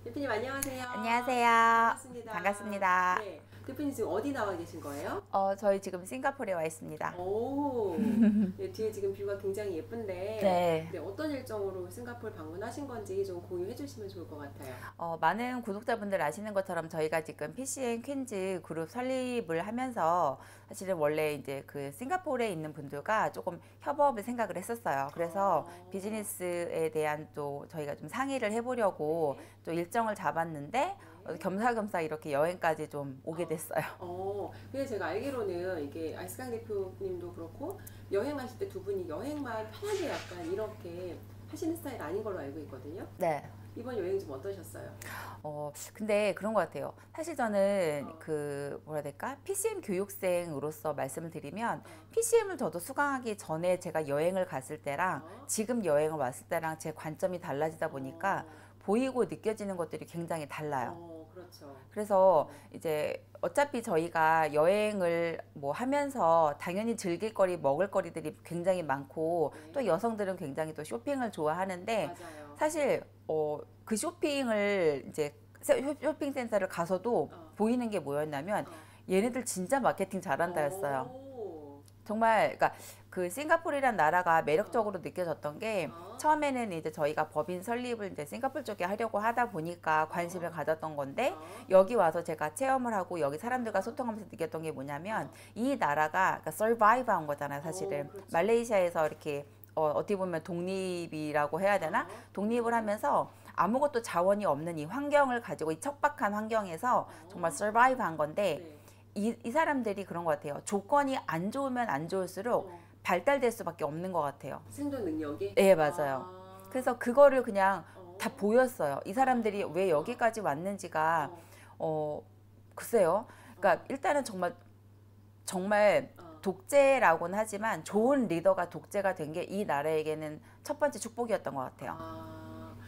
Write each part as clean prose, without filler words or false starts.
대표님 안녕하세요. 안녕하세요. 반갑습니다. 반갑습니다. 네, 대표님 지금 어디 나와 계신 거예요? 저희 지금 싱가포르에 와 있습니다. 오, 네, 뒤에 지금 뷰가 굉장히 예쁜데 네. 네, 어떤 일정으로 싱가포르 방문하신 건지 좀 공유해 주시면 좋을 것 같아요. 많은 구독자분들 아시는 것처럼 저희가 지금 PCN 퀸즈 그룹 설립을 하면서 사실은 원래 이제 그 싱가포르에 있는 분들과 조금 협업을 생각을 했었어요. 그래서 비즈니스에 대한 또 저희가 좀 상의를 해보려고 네. 또 일정을 잡았는데 겸사겸사 이렇게 여행까지 좀 오게 됐어요. 근데 제가 알기로는 이게 아이스강 대표님도 그렇고 여행하실 때 두 분이 여행만 편하게 약간 이렇게 하시는 스타일 아닌 걸로 알고 있거든요. 네. 이번 여행 좀 어떠셨어요? 근데 그런 것 같아요. 사실 저는 어. 뭐라 해야 될까? PCM 교육생으로서 말씀을 드리면, PCM을 저도 수강하기 전에 제가 여행을 갔을 때랑 어. 지금 여행을 왔을 때랑 제 관점이 달라지다 보니까 보이고 느껴지는 것들이 굉장히 달라요. 그렇죠. 그래서 이제 어차피 저희가 여행을 뭐 하면서 당연히 즐길 거리, 먹을 거리들이 굉장히 많고, 네. 또 여성들은 굉장히 또 쇼핑을 좋아하는데, 맞아요. 사실 그 쇼핑을 이제 쇼핑센터를 가서도 보이는 게 뭐였냐면, 얘네들 진짜 마케팅 잘한다였어요. 정말 그러니까 그 싱가포르라는 나라가 매력적으로 느껴졌던 게, 처음에는 이제 저희가 법인 설립을 이제 싱가포르 쪽에 하려고 하다 보니까 관심을 가졌던 건데, 여기 와서 제가 체험을 하고 여기 사람들과 소통하면서 느꼈던 게 뭐냐면, 이 나라가 그러니까 서바이브 한 거잖아요, 사실은. 그렇죠. 말레이시아에서 이렇게 어떻게 보면 독립이라고 해야 되나? 독립을 하면서 아무것도 자원이 없는 이 환경을 가지고, 이 척박한 환경에서 정말 서바이브 한 건데, 네. 이 사람들이 그런 것 같아요. 조건이 안 좋으면 안 좋을수록 발달될 수밖에 없는 것 같아요. 생존 능력이? 네, 맞아요. 그래서 그거를 그냥 다 보였어요. 이 사람들이 왜 여기까지 왔는지가 글쎄요. 그러니까 일단은 정말 독재라고는 하지만 좋은 리더가 독재가 된 게 이 나라에게는 첫 번째 축복이었던 것 같아요.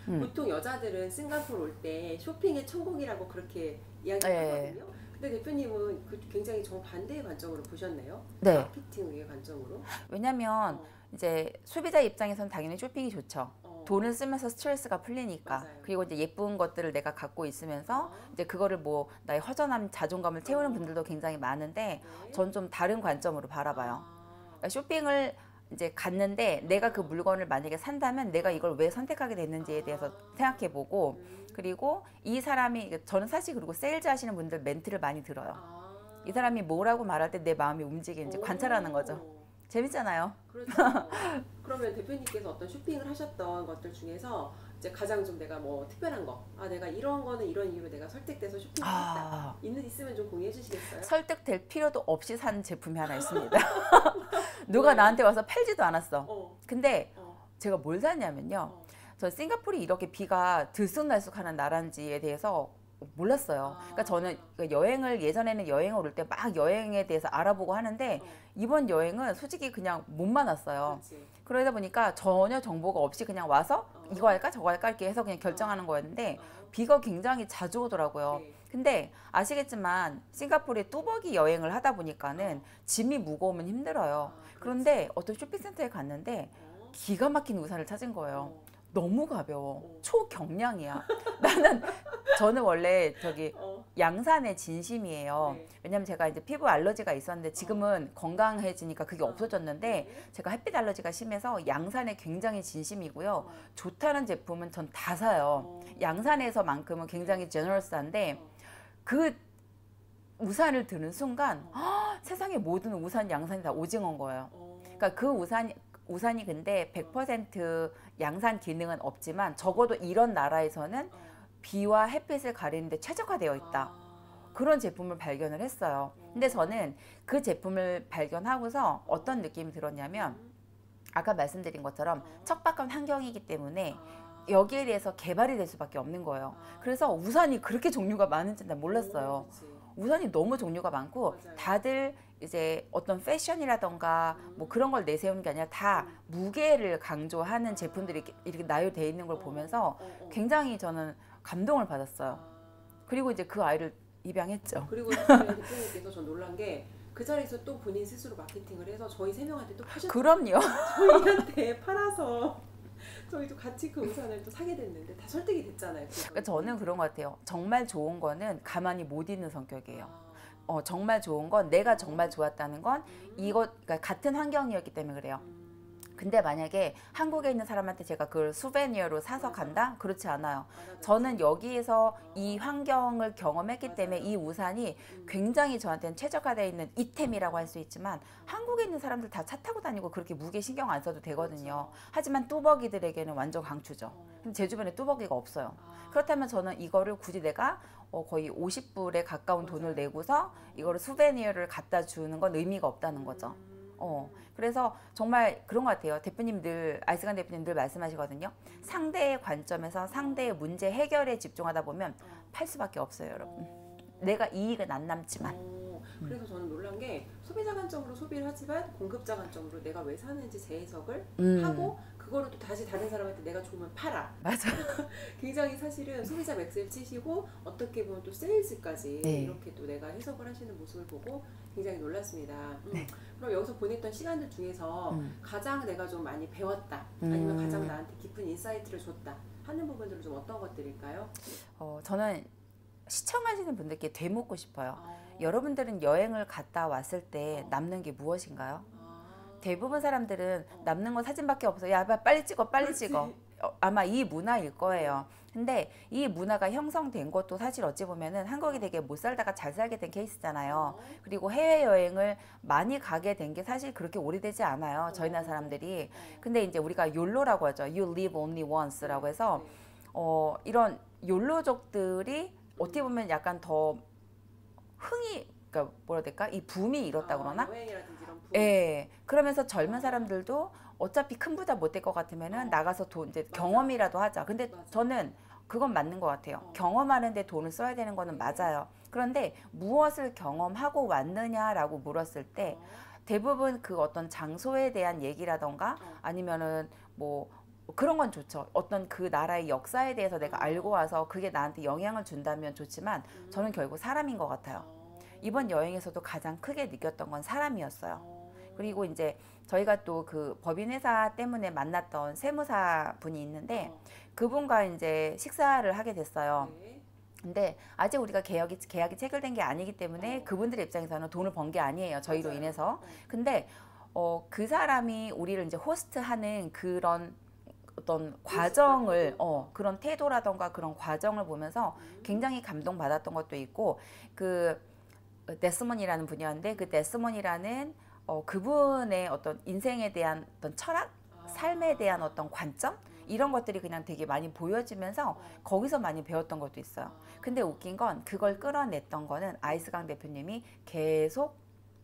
보통 여자들은 싱가포르 올 때 쇼핑의 천국이라고 그렇게 이야기하거든요. 근데 대표님은 굉장히 정반대의 관점으로 보셨네요. 네. 마케팅의 관점으로. 왜냐면 이제 소비자 입장에서는 당연히 쇼핑이 좋죠. 돈을 쓰면서 스트레스가 풀리니까. 맞아요. 그리고 이제 예쁜 것들을 내가 갖고 있으면서 이제 그거를 뭐 나의 허전한 자존감을 채우는 분들도 굉장히 많은데, 전 좀 다른 관점으로 바라봐요. 그러니까 쇼핑을 이제 갔는데 내가 그 물건을 만약에 산다면 내가 이걸 왜 선택하게 됐는지에 대해서 생각해 보고, 그리고 이 사람이, 저는 사실 그리고 세일즈 하시는 분들 멘트를 많이 들어요. 이 사람이 뭐라고 말할 때 내 마음이 움직이는지 관찰하는 거죠. 재밌잖아요. 그렇죠. 그러면 대표님께서 어떤 쇼핑을 하셨던 것들 중에서 이제 가장 좀 내가 뭐 특별한 거, 내가 이런 거는 이런 이유로 내가 설득돼서 쇼핑을 했다. 있으면 좀 공유해 주시겠어요? 설득될 필요도 없이 산 제품이 하나 있습니다. 누가 나한테 와서 팔지도 않았어. 근데 제가 뭘 샀냐면요. 저 싱가포르이 이렇게 비가 들쑥날쑥하는 나라인지에 대해서 몰랐어요. 그러니까 저는 예전에는 여행을 올 때 막 여행에 대해서 알아보고 하는데, 이번 여행은 솔직히 그냥 몸만 왔어요. 그러다 보니까 전혀 정보가 없이 그냥 와서 이거 할까 저거 할까 이렇게 해서 그냥 결정하는 거였는데, 비가 굉장히 자주 오더라고요. 근데 아시겠지만 싱가포르에 뚜벅이 여행을 하다 보니까는 짐이 무거우면 힘들어요. 그런데 어떤 쇼핑센터에 갔는데 기가 막힌 우산을 찾은 거예요. 너무 가벼워. 초경량이야. 저는 원래 양산의 진심이에요. 왜냐면 제가 이제 피부 알러지가 있었는데 지금은 건강해지니까 그게 없어졌는데, 제가 햇빛 알러지가 심해서 양산에 굉장히 진심이고요. 좋다는 제품은 전 다 사요. 양산에서만큼은 굉장히 제너러스한데, 그 우산을 드는 순간 세상의 모든 우산 양산이 다 오징어인 거예요. 그러니까 그 우산이 근데 100% 양산 기능은 없지만 적어도 이런 나라에서는 비와 햇빛을 가리는데 최적화되어 있다. 그런 제품을 발견을 했어요. 근데 저는 그 제품을 발견하고서 어떤 느낌이 들었냐면, 아까 말씀드린 것처럼 척박한 환경이기 때문에 여기에 대해서 개발이 될 수밖에 없는 거예요. 그래서 우산이 그렇게 종류가 많은지 난 몰랐어요. 우산이 너무 종류가 많고, 다들 이제 어떤 패션이라던가 뭐 그런 걸 내세우는 게 아니라 다 무게를 강조하는 제품들이 이렇게 나열되어 있는 걸 보면서 굉장히 저는 감동을 받았어요. 그리고 이제 그 아이를 입양했죠. 그리고 대표님께서 전 놀란 게, 그 자리에서 또 본인 스스로 마케팅을 해서 저희 세 명한테 또 파셨어요. 그럼요. 저희한테 팔아서 저희도 같이 그 우산을 또 사게 됐는데 다 설득이 됐잖아요. 그러니까 저는 그런 것 같아요. 정말 좋은 거는 가만히 못 있는 성격이에요. 정말 좋은 건 내가 정말 좋았다는 건 이거 그러니까 같은 환경이었기 때문에 그래요. 근데 만약에 한국에 있는 사람한테 제가 그걸 수베니어로 사서 간다? 그렇지 않아요. 저는 여기에서 이 환경을 경험했기 때문에 이 우산이 굉장히 저한테는 최적화되어 있는 이템이라고 할 수 있지만 한국에 있는 사람들 다 차 타고 다니고 그렇게 무게 신경 안 써도 되거든요. 하지만 뚜벅이들에게는 완전 강추죠. 근데 제 주변에 뚜벅이가 없어요. 그렇다면 저는 이거를 굳이 내가 거의 50불에 가까운 돈을 내고서 이거를 수베니어를 갖다 주는 건 의미가 없다는 거죠. 그래서 정말 그런 것 같아요. 대표님들, 아이스간 대표님들 말씀하시거든요. 상대의 관점에서 상대의 문제 해결에 집중하다 보면 팔 수밖에 없어요, 여러분. 내가 이익은 안 남지만. 그래서 저는 놀란 게 소비자 관점으로 소비를 하지만 공급자 관점으로 내가 왜 사는지 재해석을 하고 그거를 또 다시 다른 사람한테 내가 좋으면 팔아. 맞아. 굉장히 사실은 소비자 맥스를 치시고 어떻게 보면 또 세일즈까지 이렇게 또 내가 해석을 하시는 모습을 보고 굉장히 놀랐습니다. 그럼 여기서 보냈던 시간들 중에서 가장 내가 좀 많이 배웠다 아니면 가장 나한테 깊은 인사이트를 줬다 하는 부분들은 좀 어떤 것들일까요? 저는 시청하시는 분들께 되묻고 싶어요. 여러분들은 여행을 갔다 왔을 때 남는 게 무엇인가요? 대부분 사람들은 남는 건 사진밖에 없어. 야, 빨리 찍어, 빨리 그렇지. 찍어. 아마 이 문화일 거예요. 근데 이 문화가 형성된 것도 사실 어찌 보면은 한국이 되게 못 살다가 잘 살게 된 케이스잖아요. 그리고 해외여행을 많이 가게 된 게 사실 그렇게 오래되지 않아요. 저희 나라 사람들이. 근데 이제 우리가 욜로라고 하죠. You live only once라고 해서 이런 욜로족들이 어떻게 보면 약간 더 흥이 그러니까 뭐라 해야 될까? 이 붐이 일었다 그러나? 여행이라든지 이런 붐. 예. 그러면서 젊은 사람들도 어차피 큰 부자 못 될 것 같으면은 나가서 이제 경험이라도 하자. 근데 저는 그건 맞는 것 같아요. 경험하는데 돈을 써야 되는 거는 맞아요. 그런데 무엇을 경험하고 왔느냐라고 물었을 때 대부분 그 어떤 장소에 대한 얘기라던가 아니면은 뭐 그런 건 좋죠. 어떤 그 나라의 역사에 대해서 내가 알고 와서 그게 나한테 영향을 준다면 좋지만 저는 결국 사람인 것 같아요. 이번 여행에서도 가장 크게 느꼈던 건 사람이었어요. 그리고 이제 저희가 또 그 법인회사 때문에 만났던 세무사 분이 있는데 그분과 이제 식사를 하게 됐어요. 근데 아직 우리가 계약이 체결된 게 아니기 때문에 그분들의 입장에서는 돈을 번 게 아니에요. 저희로 인해서. 근데 그 사람이 우리를 이제 호스트하는 그런 어떤 과정을 그런 태도라던가 그런 과정을 보면서 굉장히 감동받았던 것도 있고 그 데스몬이라는 분이었는데 그 데스몬이라는 그분의 어떤 인생에 대한 어떤 철학, 삶에 대한 어떤 관점 이런 것들이 그냥 되게 많이 보여지면서 거기서 많이 배웠던 것도 있어요. 근데 웃긴 건 그걸 끌어냈던 거는 아이스강 대표님이 계속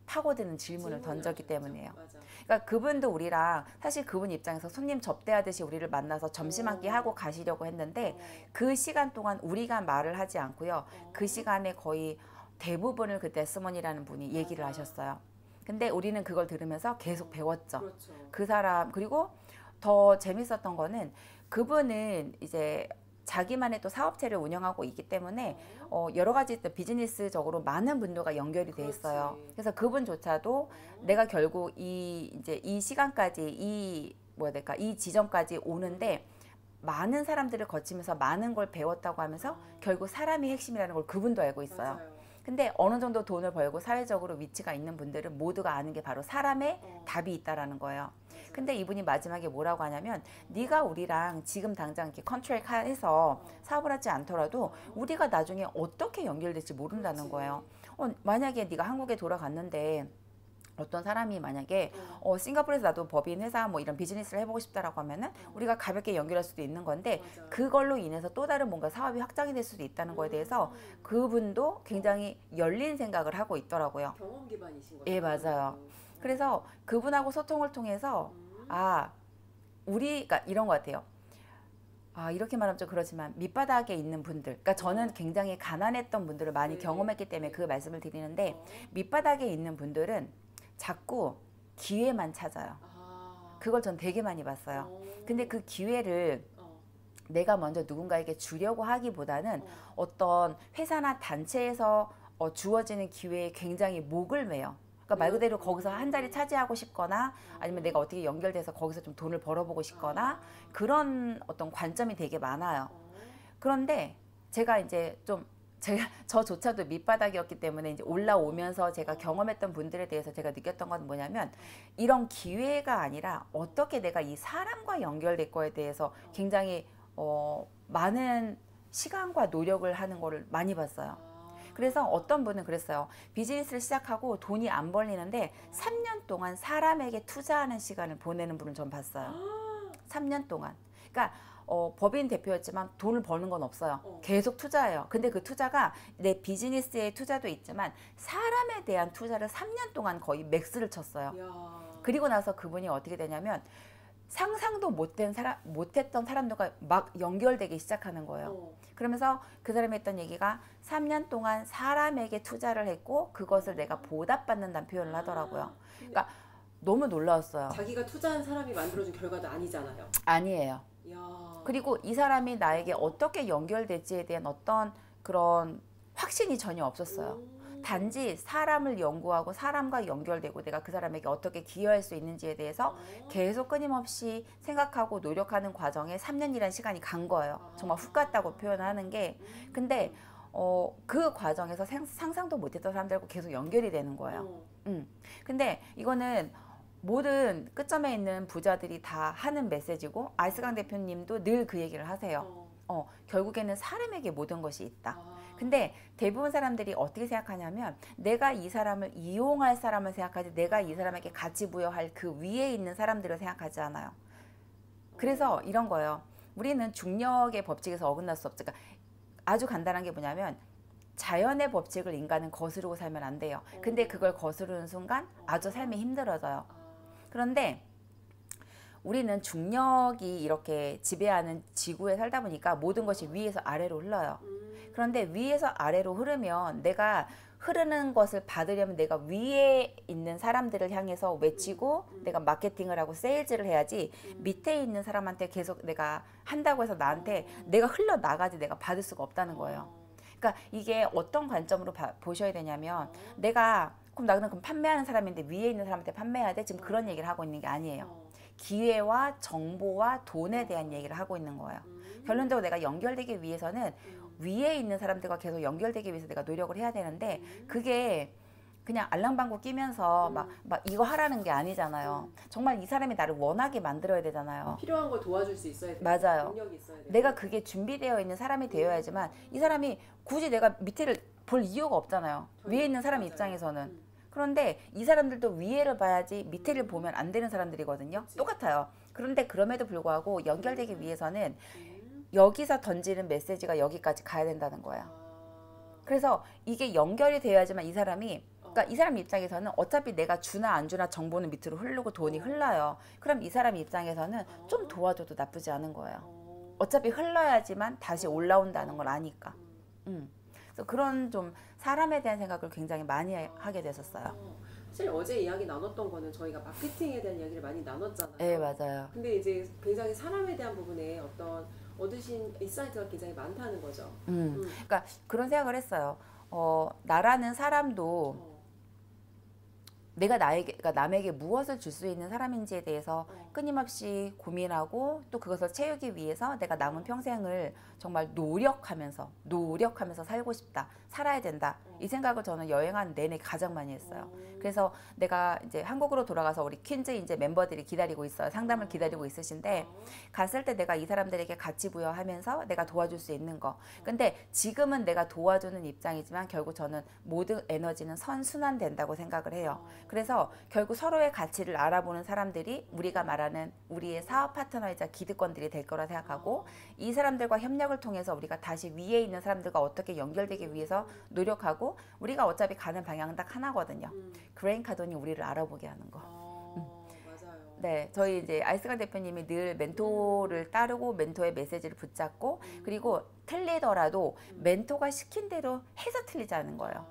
파고드는 질문을 던졌기 때문이에요. 그러니까 그분도 우리랑 사실 그분 입장에서 손님 접대하듯이 우리를 만나서 점심 한 끼 하고 가시려고 했는데 그 시간 동안 우리가 말을 하지 않고요. 그 시간에 거의 대부분을 그 데스몬이라는 분이 얘기를 하셨어요. 근데 우리는 그걸 들으면서 계속 배웠죠. 그렇죠. 그 사람 그리고 더 재밌었던 거는 그분은 이제 자기만의 또 사업체를 운영하고 있기 때문에 여러 가지 또 비즈니스적으로 많은 분들과 연결이 돼 있어요. 그래서 그분조차도 내가 결국 이제 이 시간까지 이 지점까지 오는데 많은 사람들을 거치면서 많은 걸 배웠다고 하면서 결국 사람이 핵심이라는 걸 그분도 알고 있어요. 맞아요. 근데 어느 정도 돈을 벌고 사회적으로 위치가 있는 분들은 모두가 아는 게 바로 사람의 답이 있다라는 거예요. 근데 이분이 마지막에 뭐라고 하냐면 네가 우리랑 지금 당장 이렇게 컨트랙 해서 사업을 하지 않더라도 우리가 나중에 어떻게 연결될지 모른다는 거예요. 만약에 네가 한국에 돌아갔는데 어떤 사람이 만약에 싱가포르에서 나도 법인 회사 뭐 이런 비즈니스를 해보고 싶다라고 하면은 우리가 가볍게 연결할 수도 있는 건데 그걸로 인해서 또 다른 뭔가 사업이 확장이 될 수도 있다는 거에 대해서 그분도 굉장히 열린 생각을 하고 있더라고요. 경험 기반이신 거죠. 예, 맞아요. 그래서 그분하고 소통을 통해서 우리가 이런 것 같아요. 이렇게 말하면 좀 그렇지만 밑바닥에 있는 분들, 그러니까 저는 굉장히 가난했던 분들을 많이 경험했기 때문에 그 말씀을 드리는데 밑바닥에 있는 분들은 자꾸 기회만 찾아요. 그걸 전 되게 많이 봤어요. 근데 그 기회를 내가 먼저 누군가에게 주려고 하기보다는 어떤 회사나 단체에서 주어지는 기회에 굉장히 목을 매요. 그러니까 말 그대로 거기서 한 자리 차지하고 싶거나 아니면 내가 어떻게 연결돼서 거기서 좀 돈을 벌어보고 싶거나 그런 어떤 관점이 되게 많아요. 그런데 제가 이제 좀 저조차도 밑바닥이었기 때문에 이제 올라오면서 제가 경험했던 분들에 대해서 제가 느꼈던 건 뭐냐면 이런 기회가 아니라 어떻게 내가 이 사람과 연결될 거에 대해서 굉장히 많은 시간과 노력을 하는 거를 많이 봤어요. 그래서 어떤 분은 그랬어요. 비즈니스를 시작하고 돈이 안 벌리는데 3년 동안 사람에게 투자하는 시간을 보내는 분을 전 봤어요. 3년 동안. 그러니까 법인 대표였지만 돈을 버는 건 없어요. 계속 투자해요. 근데 그 투자가 내 비즈니스의 투자도 있지만 사람에 대한 투자를 3년 동안 거의 맥스를 쳤어요. 그리고 나서 그분이 어떻게 되냐면 상상도 못했던 사람들과 막 연결되기 시작하는 거예요. 그러면서 그 사람이 했던 얘기가 3년 동안 사람에게 투자를 했고 그것을 내가 보답받는다는 표현을 하더라고요. 그러니까 너무 놀라웠어요. 자기가 투자한 사람이 만들어준 결과도 아니잖아요. 아니에요. 이야. 그리고 이 사람이 나에게 어떻게 연결될지에 대한 어떤 그런 확신이 전혀 없었어요. 단지 사람을 연구하고 사람과 연결되고 내가 그 사람에게 어떻게 기여할 수 있는지에 대해서 계속 끊임없이 생각하고 노력하는 과정에 3년이라는 시간이 간 거예요. 정말 훅 갔다고 표현하는 게. 근데 그 과정에서 상상도 못했던 사람들하고 계속 연결이 되는 거예요. 근데 이거는 모든 끝점에 있는 부자들이 다 하는 메시지고 아이스강 대표님도 늘 그 얘기를 하세요. 결국에는 사람에게 모든 것이 있다. 근데 대부분 사람들이 어떻게 생각하냐면 내가 이 사람을 이용할 사람을 생각하지 내가 이 사람에게 가치 부여할 그 위에 있는 사람들을 생각하지 않아요. 그래서 이런 거예요. 우리는 중력의 법칙에서 어긋날 수 없죠. 그러니까 아주 간단한 게 뭐냐면 자연의 법칙을 인간은 거스르고 살면 안 돼요. 근데 그걸 거스르는 순간 아주 삶이 힘들어져요. 그런데 우리는 중력이 이렇게 지배하는 지구에 살다 보니까 모든 것이 위에서 아래로 흘러요. 그런데 위에서 아래로 흐르면 내가 흐르는 것을 받으려면 내가 위에 있는 사람들을 향해서 외치고 내가 마케팅을 하고 세일즈를 해야지 밑에 있는 사람한테 계속 내가 한다고 해서 나한테 내가 흘러나가지 내가 받을 수가 없다는 거예요. 그러니까 이게 어떤 관점으로 보셔야 되냐면 내가 그럼 나는 그럼 판매하는 사람인데 위에 있는 사람한테 판매해야 돼? 지금 그런 얘기를 하고 있는 게 아니에요. 기회와 정보와 돈에 대한 얘기를 하고 있는 거예요. 결론적으로 내가 연결되기 위해서는 위에 있는 사람들과 계속 연결되기 위해서 내가 노력을 해야 되는데 그게 그냥 알랑방구 끼면서 막 이거 하라는 게 아니잖아요. 정말 이 사람이 나를 원하게 만들어야 되잖아요. 필요한 걸 도와줄 수 있어야 돼요. 맞아요. 능력이 있어야 돼요. 내가 그게 준비되어 있는 사람이 되어야지만 이 사람이 굳이 내가 밑에를 볼 이유가 없잖아요. 위에 있는 사람 입장에서는. 그런데 이 사람들도 위에를 봐야지 밑에를 보면 안 되는 사람들이거든요. 그치. 똑같아요. 그런데 그럼에도 불구하고 연결되기 위해서는 여기서 던지는 메시지가 여기까지 가야 된다는 거예요. 그래서 이게 연결이 되어야지만 이 사람이 그러니까 이 사람 입장에서는 어차피 내가 주나 안 주나 정보는 밑으로 흐르고 돈이 흘러요. 그럼 이 사람 입장에서는 좀 도와줘도 나쁘지 않은 거예요. 어차피 흘러야지만 다시 올라온다는 걸 아니까. 그래서 그런 좀 사람에 대한 생각을 굉장히 많이 하게 됐었어요. 사실 어제 이야기 나눴던 거는 저희가 마케팅에 대한 이야기를 많이 나눴잖아요. 네, 맞아요. 근데 이제 굉장히 사람에 대한 부분에 어떤 얻으신 인사이트가 굉장히 많다는 거죠. 그러니까 그런 생각을 했어요. 나라는 사람도 내가 그러니까 남에게 무엇을 줄 수 있는 사람인지에 대해서 끊임없이 고민하고 또 그것을 채우기 위해서 내가 남은 평생을 정말 노력하면서 살고 싶다. 살아야 된다. 이 생각을 저는 여행한 내내 가장 많이 했어요. 그래서 내가 이제 한국으로 돌아가서 우리 퀸즈 이제 멤버들이 기다리고 있어요. 상담을 기다리고 있으신데 갔을 때 내가 이 사람들에게 가치 부여하면서 내가 도와줄 수 있는 거. 근데 지금은 내가 도와주는 입장이지만 결국 저는 모든 에너지는 선순환된다고 생각을 해요. 그래서 결국 서로의 가치를 알아보는 사람들이 우리가 말하는 우리의 사업 파트너이자 기득권들이 될 거라 생각하고 이 사람들과 협력을 통해서 우리가 다시 위에 있는 사람들과 어떻게 연결되기 위해서 노력하고 우리가 어차피 가는 방향은 딱 하나거든요. 그레인 카돈이 우리를 알아보게 하는 거. 맞아요. 네, 저희 이제 아이스강 대표님이 늘 멘토를 따르고 멘토의 메시지를 붙잡고 그리고 틀리더라도 멘토가 시킨 대로 해서 틀리지 않은 거예요.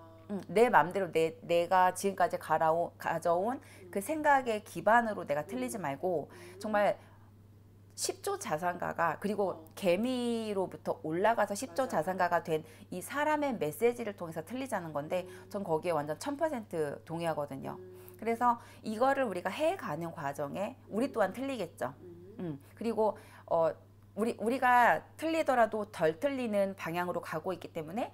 내 마음대로 내가 지금까지 가져온 그 생각의 기반으로 내가 틀리지 말고 정말 10조 자산가가 그리고 개미로부터 올라가서 10조 맞아요. 자산가가 된 이 사람의 메시지를 통해서 틀리자는 건데 전 거기에 완전 1000% 동의하거든요. 그래서 이거를 우리가 해가는 과정에 우리 또한 틀리겠죠. 그리고 우리가 틀리더라도 덜 틀리는 방향으로 가고 있기 때문에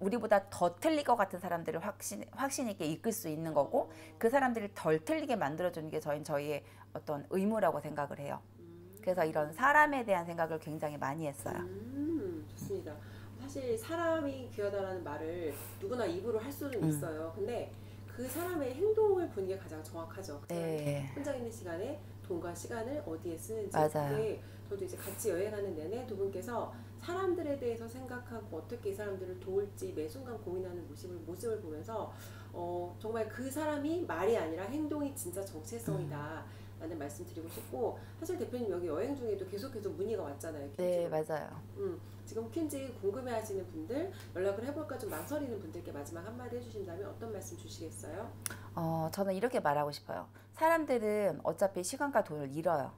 우리보다 더 틀릴 것 같은 사람들을 확신 있게 이끌 수 있는 거고 그 사람들을 덜 틀리게 만들어주는 게 저희의 어떤 의무라고 생각을 해요. 그래서 이런 사람에 대한 생각을 굉장히 많이 했어요. 좋습니다. 사실 사람이 귀하다라는 말을 누구나 입으로 할 수는 있어요. 근데 그 사람의 행동을 보는 게 가장 정확하죠. 네. 혼자 있는 시간에 돈과 시간을 어디에 쓰는지. 맞아요. 그게 저도 이제 같이 여행하는 내내 두 분께서 사람들에 대해서 생각하고 어떻게 이 사람들을 도울지 매 순간 고민하는 모습을 보면서 정말 그 사람이 말이 아니라 행동이 진짜 정체성이다. 라는 말씀 드리고 싶고 사실 대표님 여기 여행 중에도 계속해서 문의가 왔잖아요. 퀸즈로. 네, 맞아요. 지금 퀸즈 궁금해하시는 분들 연락을 해볼까 좀 망설이는 분들께 마지막 한마디 해주신다면 어떤 말씀 주시겠어요? 저는 이렇게 말하고 싶어요. 사람들은 어차피 시간과 돈을 잃어요.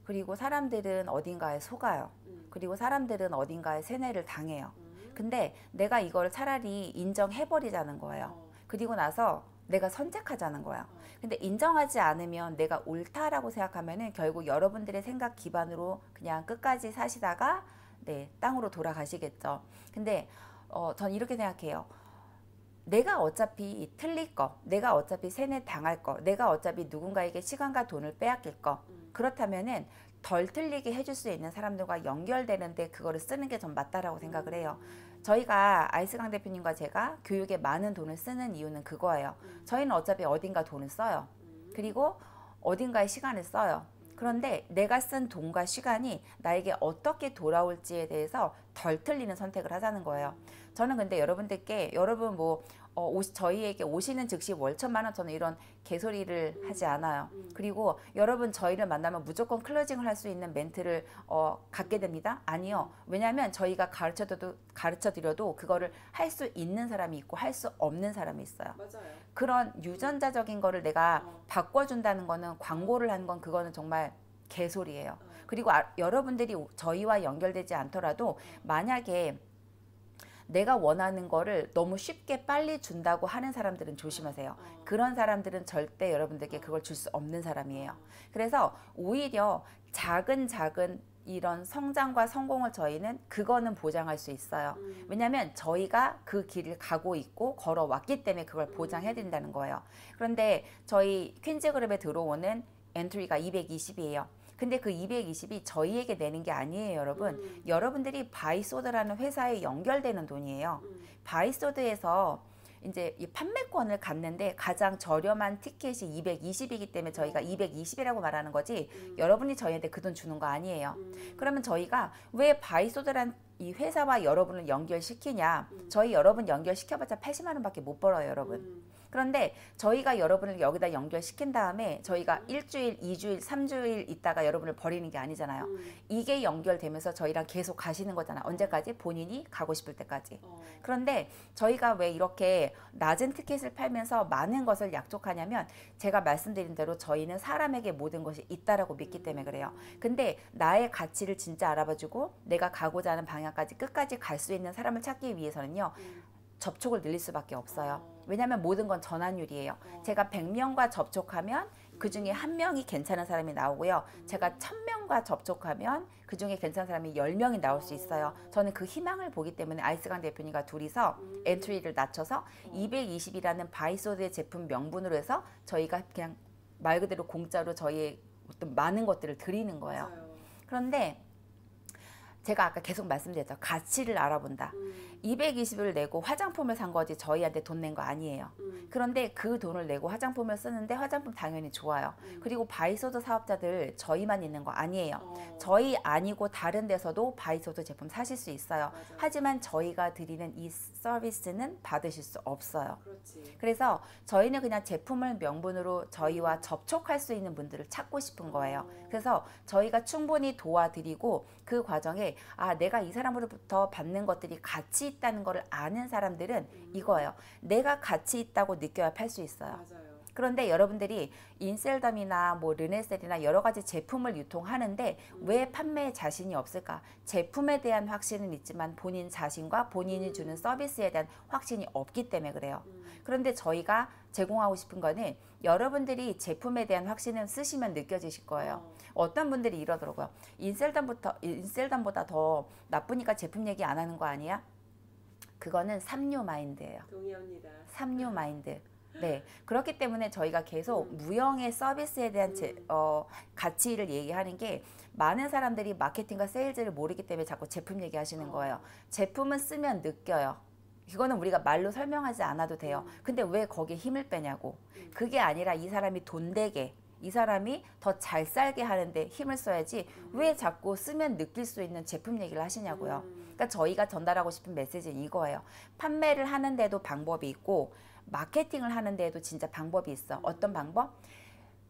그리고 사람들은 어딘가에 속아요. 그리고 사람들은 어딘가에 세뇌를 당해요. 근데 내가 이걸 차라리 인정해버리자는 거예요. 그리고 나서 내가 선택하자는 거예요. 근데 인정하지 않으면 내가 옳다라고 생각하면은 결국 여러분들의 생각 기반으로 그냥 끝까지 사시다가 땅으로 돌아가시겠죠. 근데 전 이렇게 생각해요. 내가 어차피 틀릴 거, 내가 어차피 세뇌 당할 거, 내가 어차피 누군가에게 시간과 돈을 빼앗길 거, 그렇다면은 덜 틀리게 해줄 수 있는 사람들과 연결되는데 그거를 쓰는 게 전 맞다라고 생각을 해요. 저희가 아이스강 대표님과 제가 교육에 많은 돈을 쓰는 이유는 그거예요. 저희는 어차피 어딘가 돈을 써요. 그리고 어딘가에 시간을 써요. 그런데 내가 쓴 돈과 시간이 나에게 어떻게 돌아올지에 대해서 덜 틀리는 선택을 하자는 거예요. 저는 근데 여러분들께 여러분 저희에게 오시는 즉시 월 1000만 원 저는 이런 개소리를 하지 않아요. 그리고 여러분 저희를 만나면 무조건 클로징을 할 수 있는 멘트를 갖게 됩니다. 아니요. 왜냐하면 저희가 가르쳐드려도 그거를 할 수 있는 사람이 있고 할 수 없는 사람이 있어요. 맞아요. 그런 유전자적인 거를 내가 바꿔준다는 거는 광고를 하는 건 그거는 정말 개소리예요. 그리고 여러분들이 저희와 연결되지 않더라도 만약에 내가 원하는 거를 너무 쉽게 빨리 준다고 하는 사람들은 조심하세요. 그런 사람들은 절대 여러분들께 그걸 줄 수 없는 사람이에요. 그래서 오히려 작은 이런 성장과 성공을 저희는 그거는 보장할 수 있어요. 왜냐하면 저희가 그 길을 가고 있고 걸어왔기 때문에 그걸 보장해 드린다는 거예요. 그런데 저희 퀸즈그룹에 들어오는 엔트리가 220이에요. 근데 그 220이 저희에게 내는 게 아니에요, 여러분. 여러분들이 바이소드라는 회사에 연결되는 돈이에요. 바이소드에서 이제 이 판매권을 갖는데 가장 저렴한 티켓이 220이기 때문에 저희가 220이라고 말하는 거지 여러분이 저희한테 그 돈 주는 거 아니에요. 그러면 저희가 왜 바이소드란 이 회사와 여러분을 연결시키냐. 저희 여러분 연결시켜봤자 80만 원밖에 못 벌어요, 여러분. 그런데 저희가 여러분을 여기다 연결시킨 다음에 저희가 1주일, 2주일, 3주일 있다가 여러분을 버리는 게 아니잖아요. 이게 연결되면서 저희랑 계속 가시는 거잖아요. 언제까지? 본인이 가고 싶을 때까지. 그런데 저희가 왜 이렇게 낮은 티켓을 팔면서 많은 것을 약속하냐면 제가 말씀드린 대로 저희는 사람에게 모든 것이 있다라고 믿기 때문에 그래요. 근데 나의 가치를 진짜 알아봐주고 내가 가고자 하는 방향까지 끝까지 갈 수 있는 사람을 찾기 위해서는요. 접촉을 늘릴 수밖에 없어요. 왜냐하면 모든 건 전환율이에요. 제가 100명과 접촉하면 그 중에 1명이 괜찮은 사람이 나오고요. 제가 1000명과 접촉하면 그 중에 괜찮은 사람이 10명이 나올 수 있어요. 저는 그 희망을 보기 때문에 아이스강 대표님과 둘이서 엔트리를 낮춰서 220이라는 바이소드의 제품 명분으로 해서 저희가 그냥 말 그대로 공짜로 저희의 어떤 많은 것들을 드리는 거예요. 그런데 제가 아까 계속 말씀드렸죠. 가치를 알아본다. 220을 내고 화장품을 산 거지 저희한테 돈 낸 거 아니에요. 그런데 그 돈을 내고 화장품을 쓰는데 화장품 당연히 좋아요. 그리고 바이소드 사업자들 저희만 있는 거 아니에요. 저희 아니고 다른 데서도 바이소드 제품 사실 수 있어요. 맞아요. 하지만 저희가 드리는 이 서비스는 받으실 수 없어요. 그렇지. 그래서 저희는 그냥 제품을 명분으로 저희와 접촉할 수 있는 분들을 찾고 싶은 거예요. 그래서 저희가 충분히 도와드리고 그 과정에 내가 이 사람으로부터 받는 것들이 가치 있다는 걸 아는 사람들은 이거예요. 내가 가치 있다고 느껴야 팔 수 있어요. 맞아요. 그런데 여러분들이 인셀덤이나 뭐 르네셀이나 여러 가지 제품을 유통하는데 왜 판매에 자신이 없을까? 제품에 대한 확신은 있지만 본인 자신과 본인이 주는 서비스에 대한 확신이 없기 때문에 그래요. 그런데 저희가 제공하고 싶은 거는 여러분들이 제품에 대한 확신을 쓰시면 느껴지실 거예요. 어떤 분들이 이러더라고요. 인셀덤보다 더 나쁘니까 제품 얘기 안 하는 거 아니야? 그거는 삼류 마인드예요. 동의합니다. 삼류 마인드. 네, 그렇기 때문에 저희가 계속 무형의 서비스에 대한 가치를 얘기하는 게 많은 사람들이 마케팅과 세일즈를 모르기 때문에 자꾸 제품 얘기하시는 거예요. 제품은 쓰면 느껴요. 이거는 우리가 말로 설명하지 않아도 돼요. 근데 왜 거기에 힘을 빼냐고. 그게 아니라 이 사람이 돈 되게, 이 사람이 더 잘 살게 하는데 힘을 써야지 왜 자꾸 쓰면 느낄 수 있는 제품 얘기를 하시냐고요. 그러니까 저희가 전달하고 싶은 메시지는 이거예요. 판매를 하는데도 방법이 있고 마케팅을 하는 데에도 진짜 방법이 있어. 어떤 방법?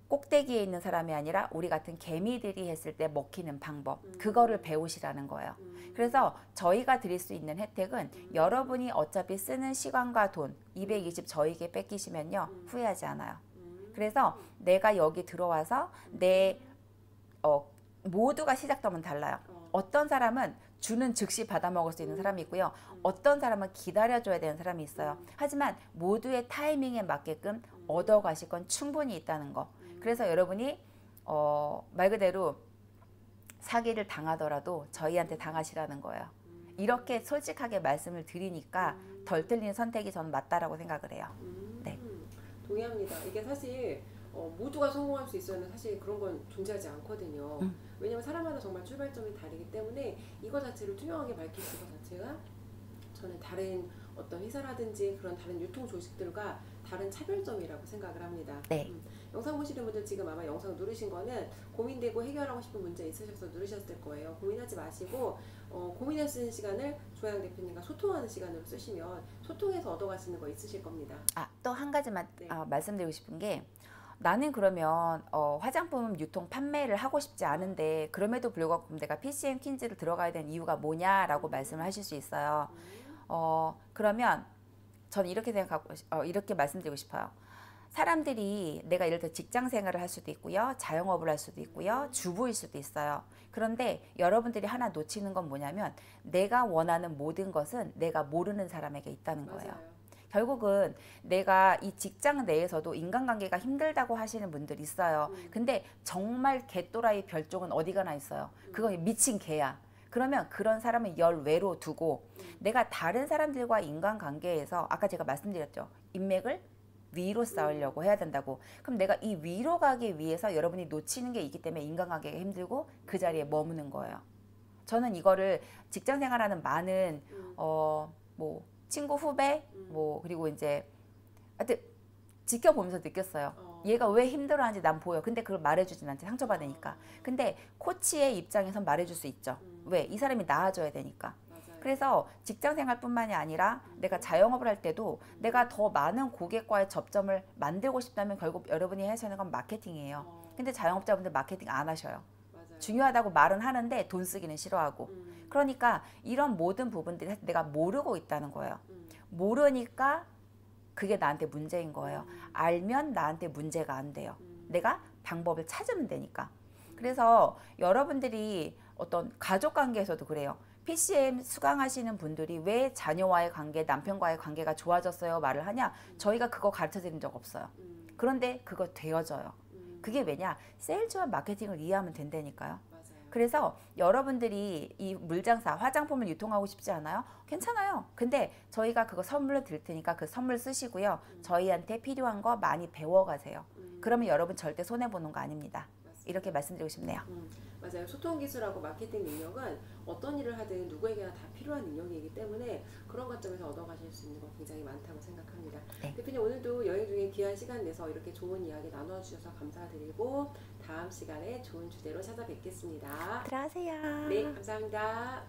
꼭대기에 있는 사람이 아니라 우리 같은 개미들이 했을 때 먹히는 방법. 그거를 배우시라는 거예요. 그래서 저희가 드릴 수 있는 혜택은 여러분이 어차피 쓰는 시간과 돈 220 저에게 뺏기시면요. 후회하지 않아요. 그래서 내가 여기 들어와서 모두가 시작점은 달라요. 어떤 사람은 주는 즉시 받아 먹을 수 있는 사람이 있고요. 어떤 사람은 기다려줘야 되는 사람이 있어요. 하지만 모두의 타이밍에 맞게끔 얻어가실 건 충분히 있다는 거. 그래서 여러분이 말 그대로 사기를 당하더라도 저희한테 당하시라는 거예요. 이렇게 솔직하게 말씀을 드리니까 덜 틀리는 선택이 저는 맞다라고 생각을 해요. 네. 동의합니다. 이게 사실 모두가 성공할 수 있어는 사실 그런 건 존재하지 않거든요. 왜냐면 사람마다 정말 출발점이 다르기 때문에 이거 자체를 투명하게 밝히는 것 자체가 저는 다른 어떤 회사라든지 그런 다른 유통 조직들과 다른 차별점이라고 생각을 합니다. 네. 영상 보시는 분들 지금 아마 영상 누르신 거는 고민되고 해결하고 싶은 문제 있으셔서 누르셨을 거예요. 고민하지 마시고 고민할 수 있는 시간을 조양 대표님과 소통하는 시간으로 쓰시면 소통해서 얻어가시는 거 있으실 겁니다. 또 한 가지만 말씀드리고 싶은 게 나는 그러면 화장품 유통 판매를 하고 싶지 않은데 그럼에도 불구하고 내가 PCM 퀸즈를 들어가야 되는 이유가 뭐냐라고 말씀을 하실 수 있어요. 그러면 저는 이렇게 이렇게 말씀드리고 싶어요. 사람들이 내가 예를 들어 직장 생활을 할 수도 있고요. 자영업을 할 수도 있고요. 주부일 수도 있어요. 그런데 여러분들이 하나 놓치는 건 뭐냐면 내가 원하는 모든 것은 내가 모르는 사람에게 있다는 거예요. 맞아요. 결국은 내가 이 직장 내에서도 인간관계가 힘들다고 하시는 분들이 있어요. 근데 정말 개또라이 별종은 어디 가나 있어요. 그건 미친 개야. 그러면 그런 사람은 열외로 두고 내가 다른 사람들과 인간관계에서 아까 제가 말씀드렸죠. 인맥을 위로 쌓으려고 해야 된다고. 그럼 내가 이 위로 가기 위해서 여러분이 놓치는 게 있기 때문에 인간관계가 힘들고 그 자리에 머무는 거예요. 저는 이거를 직장 생활하는 많은 뭐 친구 후배 뭐 그리고 이제 하여튼 지켜보면서 느꼈어요. 얘가 왜 힘들어하는지 난 보여. 근데 그걸 말해주진 않지. 상처받으니까. 근데 코치의 입장에선 말해줄 수 있죠. 왜? 이 사람이 나아져야 되니까. 그래서 직장생활뿐만이 아니라 내가 자영업을 할 때도 내가 더 많은 고객과의 접점을 만들고 싶다면 결국 여러분이 해야 하는 건 마케팅이에요. 근데 자영업자분들 마케팅 안 하셔요. 맞아요. 중요하다고 말은 하는데 돈 쓰기는 싫어하고. 그러니까 이런 모든 부분들이 내가 모르고 있다는 거예요. 모르니까 그게 나한테 문제인 거예요. 알면 나한테 문제가 안 돼요. 내가 방법을 찾으면 되니까. 그래서 여러분들이 어떤 가족관계에서도 그래요. PCM 수강하시는 분들이 왜 자녀와의 관계, 남편과의 관계가 좋아졌어요 말을 하냐? 저희가 그거 가르쳐드린 적 없어요. 그런데 그거 되어져요. 그게 왜냐? 세일즈와 마케팅을 이해하면 된다니까요. 맞아요. 그래서 여러분들이 이 물장사, 화장품을 유통하고 싶지 않아요? 괜찮아요. 근데 저희가 그거 선물로 드릴 테니까 그 선물 쓰시고요. 저희한테 필요한 거 많이 배워가세요. 그러면 여러분 절대 손해보는 거 아닙니다. 이렇게 말씀드리고 싶네요. 맞아요. 소통 기술하고 마케팅 능력은 어떤 일을 하든 누구에게나 다 필요한 능력이기 때문에 그런 관점에서 얻어가실 수 있는 거 굉장히 많다고 생각합니다. 네. 대표님 오늘도 여행 중에 귀한 시간 내서 이렇게 좋은 이야기 나눠주셔서 감사드리고 다음 시간에 좋은 주제로 찾아뵙겠습니다. 들어가세요. 네, 감사합니다.